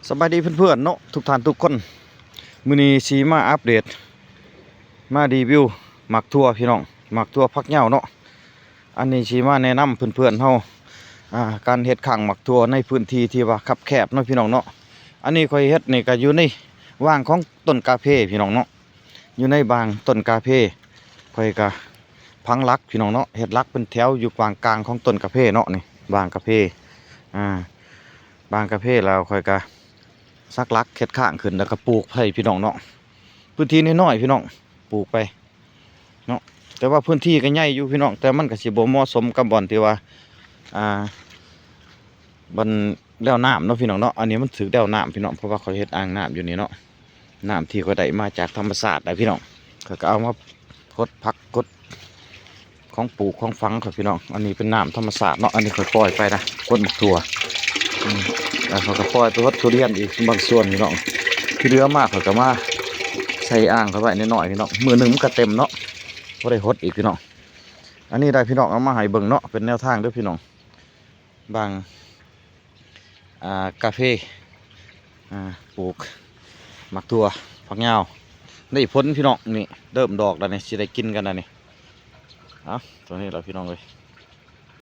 สบายดีเพื่อนๆเนาะทุกท่านทุกคนมื้อนี้สิมาอัปเดตมารีวิวหมักทั่วพี่น้องหมักทั่วผักเหญ้าเนาะอันนี้สิมาแนะนำเพื่อนๆเฮาการเฮ็ดข้างหมักทั่วในพื้นที่ที่ว่าคับแคบเนาะพี่น้องเนาะอันนี้ค่อยเฮ็ดนี่ก็อยู่ในว่างของต้นกาแฟพี่น้องเนาะอยู่ในบางต้นกาแฟค่อยก็พังรักพี่น้องเนาะเฮ็ดรักเป็นแถวอยู่กลางกลางของต้นกาแฟเนาะนี่บางกาแฟบางกาแฟแล้วค่อยก็ซักลักเข็ดข้างขึ้นแล้วก็ปลูกไผ่พี่น้องเนาะพื้นที่น้อยๆพี่น้องปลูกไปเนาะแต่ว่าพื้นที่ก็ใหญ่อยู่พี่น้องแต่มันก็สิบ่เหมาะสมกับบ่อนที่ว่าบ่อนแล้น้ำเนาะพี่น้องเนาะอันนี้มันถึกแล้น้ำพี่น้องเพราะว่าเขาเฮ็ดอ่างน้ำอยู่นี่เนาะน้ำที่เขาได้มาจากธรรมชาติได้พี่น้องเขาก็เอามาพดพักกดของปลูกของฝังครับพี่น้องอันนี้เป็นน้ำธรรมชาติเนาะอันนี้เขาปล่อยไปนะก้นหมกถั่วแล้วเขาก็ปล่อยไปวัดทุเรียนอีกบางส่วนพี่น้องที่เหลือมากเขาก็มาใส่อ่างเข้าไปนิดหน่อยพี่น้องมือหนึ่งมันก็เต็มเนาะก็ได้ฮดอีกพี่น้องอันนี้ได้พี่น้องเอามาให้เบิ่งเนาะเป็นแนวทางด้วยพี่น้องบางกาแฟปลูกหมักถั่วผักเหญ้าได้ผลพี่น้องนี่เริ่มดอกแล้วนี่สิได้กินกันแล้วนี่ตัวนี้แหละพี่น้องเลย